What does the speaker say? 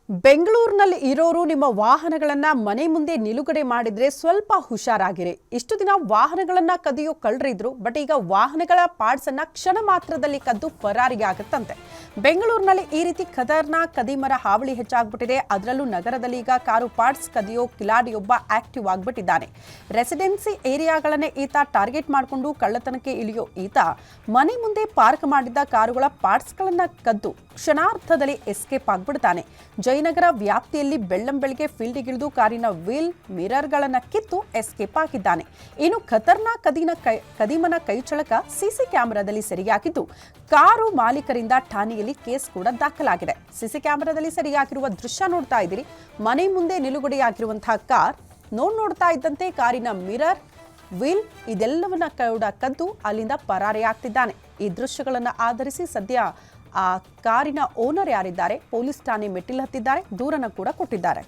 ಬೆಂಗಳೂರಿನಲ್ಲಿ ಇರೋರು ನಿಮ್ಮ ವಾಹನಗಳನ್ನ ಮನೆ ಮುಂದೆ ನಿಲುಗಡೆ ಮಾಡಿದ್ರೆ ಸ್ವಲ್ಪ ಹುಷಾರಾಗಿರಿ. ಇಷ್ಟು ದಿನ ವಾಹನಗಳನ್ನ ಕದಿಯೋ ಕಳ್ಳರಿದ್ರು, ಬಟ್ ಈಗ ವಾಹನಗಳ ಪಾರ್ಟ್ಸ್ ಅನ್ನ ಕ್ಷಣ ಮಾತ್ರದಲ್ಲಿ ಕದ್ದು ಪರಾರಿಯಾಗುತ್ತಂತೆ. ಬೆಂಗಳೂರಿನಲ್ಲಿ ಈ ರೀತಿ ಖತರ್ನಾಕ್ ಕದಿಮರ ಹಾವಳಿ ಹೆಚ್ಚಾಗ್ಬಿಟ್ಟಿದೆ. ಅದರಲ್ಲೂ ನಗರದಲ್ಲಿ ಈಗ ಕಾರು ಪಾರ್ಟ್ಸ್ ಕದಿಯೋ ಕಿಲಾಡಿಯೊಬ್ಬ ಆಕ್ಟಿವ್ ಆಗ್ಬಿಟ್ಟಿದ್ದಾನೆ. ರೆಸಿಡೆನ್ಸಿ ಏರಿಯಾಗಳನ್ನೇ ಈತ ಟಾರ್ಗೆಟ್ ಮಾಡಿಕೊಂಡು ಕಳ್ಳತನಕ್ಕೆ ಇಳಿಯೋ ಈತ ಮನೆ ಮುಂದೆ ಪಾರ್ಕ್ ಮಾಡಿದ್ದ ಕಾರುಗಳ ಪಾರ್ಟ್ಸ್ಗಳನ್ನ ಕದ್ದು ಕ್ಷಣಾರ್ಧದಲ್ಲಿ ಎಸ್ಕೇಪ್ ಆಗ್ಬಿಡ್ತಾನೆ. ಜಯನಗರ ವ್ಯಾಪ್ತಿಯಲ್ಲಿ ಬೆಳ್ಳಂಬೆಳಗ್ಗೆ ಫೀಲ್ಡಿಗಿಳಿದು ಕಾರಿನ ವೀಲ್ ಮಿರರ್ಗಳನ್ನು ಕಿತ್ತು ಎಸ್ಕೇಪ್ ಆಗಿದ್ದಾನೆ. ಇನ್ನು ಖತರ್ನಾಕ್ ಕದೀಮನ ಕೈಚಳಕ ಸಿಸಿ ಕ್ಯಾಮೆರಾದಲ್ಲಿ ಸೆರೆಯಾಗಿದ್ದು, ಕಾರು ಮಾಲೀಕರಿಂದ ಠಾಣೆಯಲ್ಲಿ ಕೇಸ್ ಕೂಡ ದಾಖಲಾಗಿದೆ. ಸಿಸಿ ಕ್ಯಾಮೆರಾದಲ್ಲಿ ಸೆರೆಯಾಗಿರುವ ದೃಶ್ಯ ನೋಡ್ತಾ ಇದ್ದೀರಿ. ಮನೆ ಮುಂದೆ ನಿಲುಗಡೆಯಾಗಿರುವಂತಹ ಕಾರ್ ನೋಡ್ತಾ ಇದ್ದಂತೆ ಕಾರಿನ ಮಿರರ್, ವೀಲ್ ಇದೆಲ್ಲವನ್ನ ಕೂಡ ಕದ್ದು ಅಲ್ಲಿಂದ ಪರಾರಿಯಾಗ್ತಿದ್ದಾನೆ. ಈ ದೃಶ್ಯಗಳನ್ನು ಆಧರಿಸಿ ಸದ್ಯ ಆ ಕಾರಿನ ಓನರ್ ಯಾರಿದ್ದಾರೆ ಪೊಲೀಸ್ ಠಾಣೆ ಮೆಟ್ಟಿಲು ಹತ್ತಿದ್ದಾರೆ, ದೂರನ್ನು ಕೂಡ ಕೊಟ್ಟಿದ್ದಾರೆ.